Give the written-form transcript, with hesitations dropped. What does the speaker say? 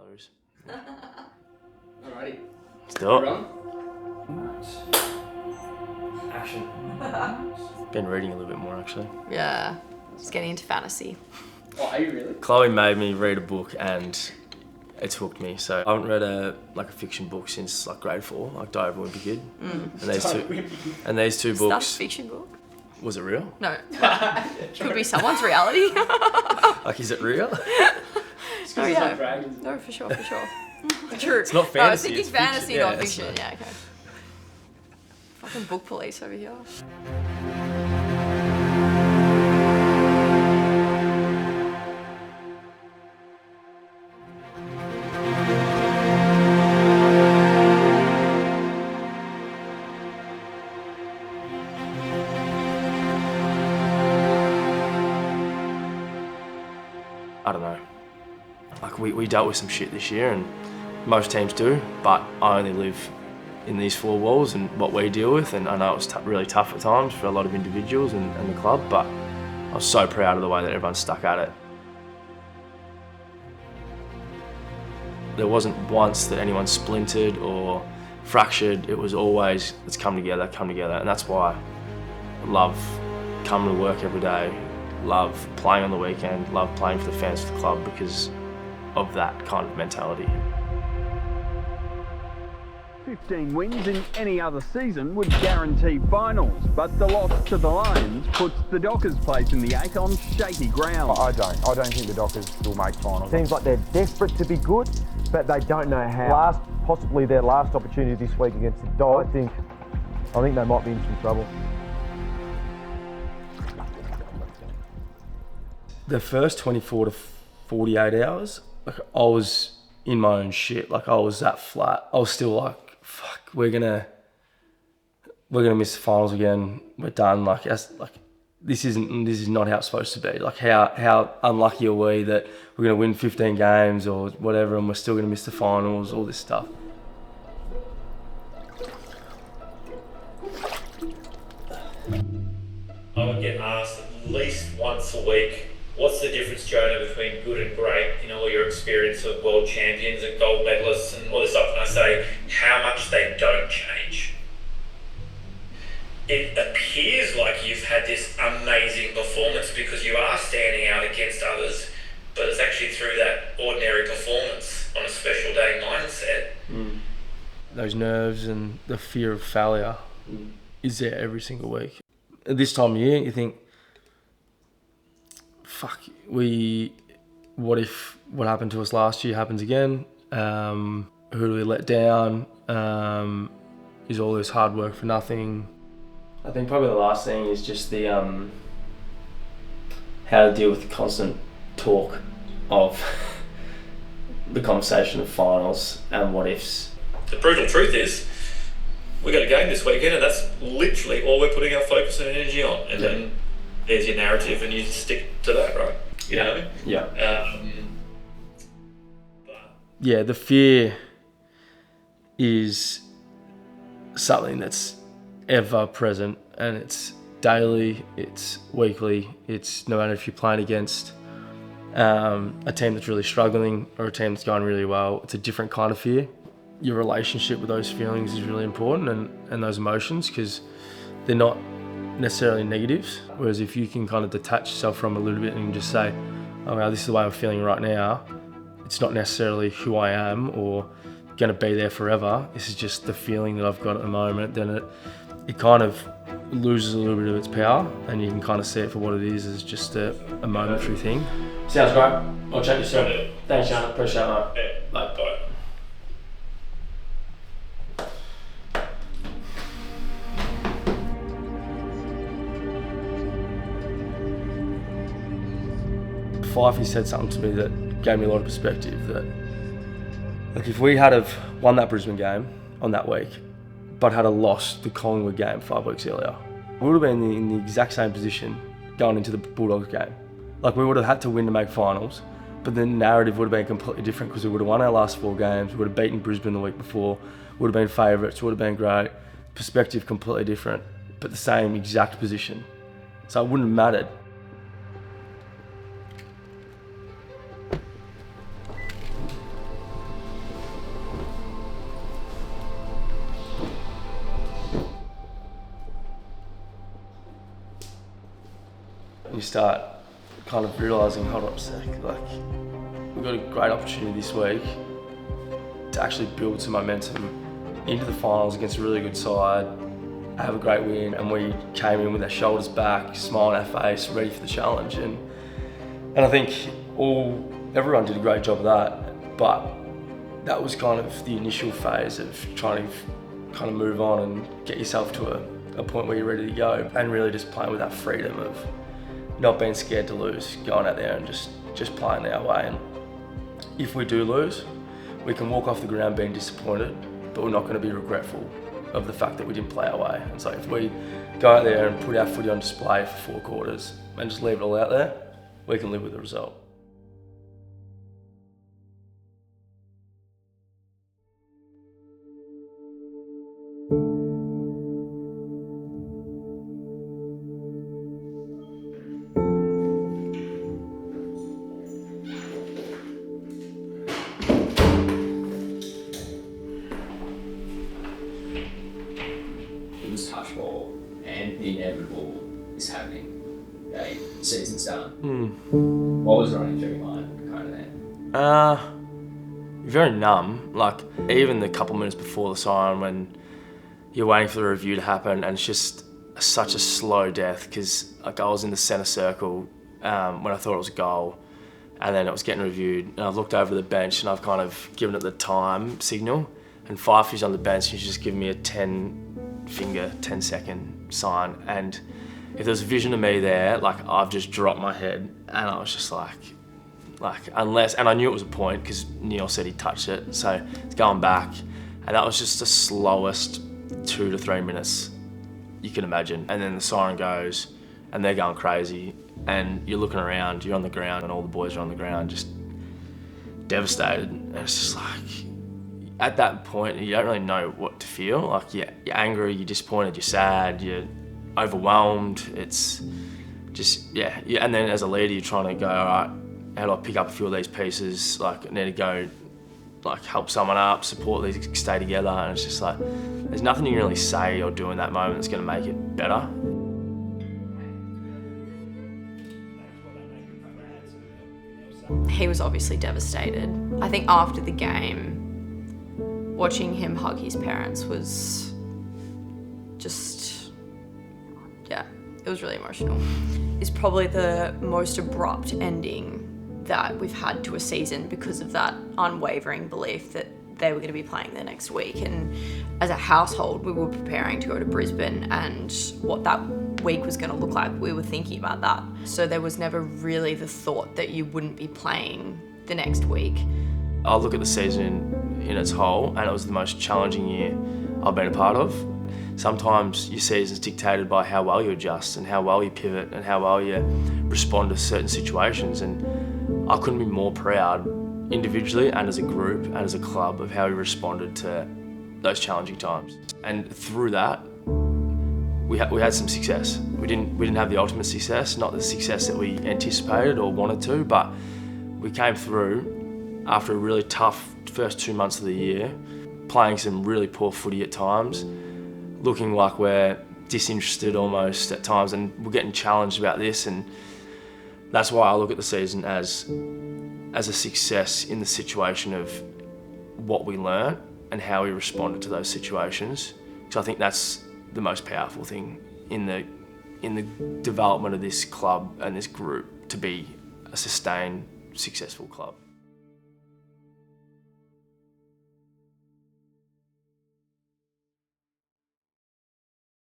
calories. Alrighty. Let's do it. Action. Been reading a little bit more actually. Yeah, just getting into fantasy. Oh, are you really? Chloe made me read a book and it's hooked me. So I haven't read a fiction book since like grade 4, like Die Every Wimpy Kid. And these two That's books. a fiction book? Was it real? No. Could be someone's reality. Like, is it real? Oh yeah. No, for sure. True. It's not fantasy. No, I was thinking it's fantasy, fiction. not Yeah, fiction. Yeah, okay. Fucking book police over here. I don't know. Like we dealt with some shit this year and most teams do, but I only live in these 4 walls and what we deal with, and I know it was really tough at times for a lot of individuals and the club, but I was so proud of the way that everyone stuck at it. There wasn't once that anyone splintered or fractured. It was always, let's come together, and that's why I love coming to work every day, love playing on the weekend, love playing for the fans of the club because of that kind of mentality. 15 wins in any other season would guarantee finals, but the loss to the Lions puts the Dockers' place in the 8 on shaky ground. I don't think the Dockers will make finals. Seems like they're desperate to be good, but they don't know how. Possibly their last opportunity this week against the Dogs. I think they might be in some trouble. The first 24 to 48 hours, like I was in my own shit. Like I was that flat. I was still like, fuck, we're gonna miss the finals again. We're done. Like this is not how it's supposed to be. Like how unlucky are we that we're gonna win 15 games or whatever, and we're still gonna miss the finals. All this stuff. I would get asked at least once a week, what's the difference, Jonah, between good and great? You know, all your experience of world champions and gold medalists and all this stuff. And I say, how much they don't change. It appears like you've had this amazing performance because you are standing out against others, but it's actually through that ordinary performance on a special day mindset. Those nerves and the fear of failure is there every single week. At this time of year, you think, fuck, what if what happened to us last year happens again? Who do we let down? Is all this hard work for nothing? I think probably the last thing is just the how to deal with the constant talk of the conversation of finals and what ifs. The brutal truth is, we got a game this weekend, and that's literally all we're putting our focus and energy on. And then there's your narrative, and you stick to that, right? You know? Yeah. Yeah, the fear is something that's ever present, and it's daily, it's weekly, it's no matter if you're playing against a team that's really struggling or a team that's going really well, it's a different kind of fear. Your relationship with those feelings is really important and those emotions, because they're not necessarily negatives. Whereas if you can kind of detach yourself from a little bit and just say, oh wow, this is the way I'm feeling right now, it's not necessarily who I am or going to be there forever, this is just the feeling that I've got at the moment, then it kind of loses a little bit of its power and you can kind of see it for what it is, as just a momentary thing. Sounds great. I'll check you soon. Thanks, Sean. Appreciate it. Bye. Bye. Fifey said something to me that gave me a lot of perspective, that like if we had have won that Brisbane game on that week but had lost the Collingwood game 5 weeks earlier, we would have been in the exact same position going into the Bulldogs game. Like we would have had to win to make finals, but the narrative would have been completely different because we would have won our last 4 games, we would have beaten Brisbane the week before, would have been favourites, would have been great. Perspective completely different, but the same exact position. So it wouldn't have mattered. start kind of realising, hold up a sec, like we've got a great opportunity this week to actually build some momentum into the finals against a really good side, have a great win, and we came in with our shoulders back, smile on our face, ready for the challenge. And I think everyone did a great job of that, but that was kind of the initial phase of trying to kind of move on and get yourself to a point where you're ready to go, and really just playing with that freedom of not being scared to lose, going out there and just playing our way. And if we do lose, we can walk off the ground being disappointed, but we're not going to be regretful of the fact that we didn't play our way. And so if we go out there and put our footy on display for 4 quarters and just leave it all out there, we can live with the result. Touch ball and the inevitable is happening. Okay, season's done. What was running through your mind kind of then? Very numb. Like even the couple minutes before the siren when you're waiting for the review to happen, and it's just such a slow death because like I was in the centre circle when I thought it was a goal, and then it was getting reviewed, and I've looked over the bench and I've kind of given it the time signal, and Fifey's on the bench and she's just given me a 10-finger, 10-second sign. And if there's a vision of me there, like I've just dropped my head, and I was just like unless, and I knew it was a point because Neil said he touched it, so it's going back, and that was just the slowest 2 to 3 minutes you can imagine. And then the siren goes and they're going crazy, and you're looking around, you're on the ground, and all the boys are on the ground just devastated. And it's just like, at that point, you don't really know what to feel. Like you're angry, you're disappointed, you're sad, you're overwhelmed. It's just, yeah. And then as a leader, you're trying to go, all right, how do I pick up a few of these pieces? Like I need to go, like help someone up, support these, stay together. And it's just like, there's nothing you can really say or do in that moment that's gonna make it better. He was obviously devastated. I think after the game, watching him hug his parents was just, yeah, it was really emotional. It's probably the most abrupt ending that we've had to a season because of that unwavering belief that they were going to be playing the next week. And as a household, we were preparing to go to Brisbane, and what that week was going to look like, we were thinking about that. So there was never really the thought that you wouldn't be playing the next week. I look at the season in its whole, and it was the most challenging year I've been a part of. Sometimes your season's dictated by how well you adjust and how well you pivot and how well you respond to certain situations. And I couldn't be more proud individually and as a group and as a club of how we responded to those challenging times. And through that, we had some success. We didn't have the ultimate success, not the success that we anticipated or wanted to, but we came through after a really tough first 2 months of the year, playing some really poor footy at times, looking like we're disinterested almost at times, and we're getting challenged about this. And that's why I look at the season as a success in the situation of what we learned and how we responded to those situations. So I think that's the most powerful thing in the development of this club and this group to be a sustained, successful club.